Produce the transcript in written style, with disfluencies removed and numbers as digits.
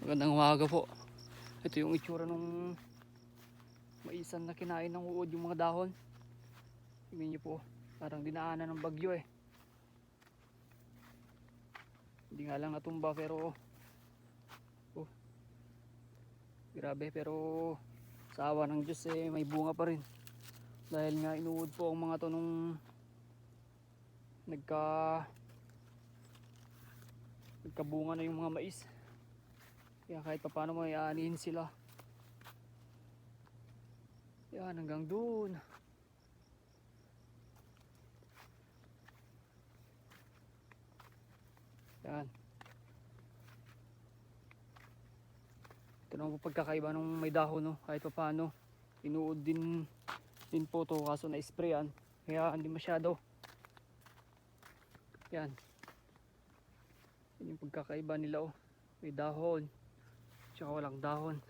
Magandang umaga po. Ito yung itsura nung maisan na kinain ng uod yung mga dahon. Tingnan nyo po, parang dinaanan ng bagyo eh. Hindi nga lang natumba pero grabe, pero sa awa ng Diyos eh may bunga pa rin. Dahil nga inuod po ang mga to nung nagkabunga na yung mga mais. Kaya kahit pa paano may aanihin sila. Yan, hanggang doon. Yan. Ito naman po pagkakaiba nung may dahon, no? Kahit pa paano inuod din po to, kaso na sprayan kaya hindi masyado. Yan. Yan yung pagkakaiba nila, oh. May dahon tsaka walang dahon.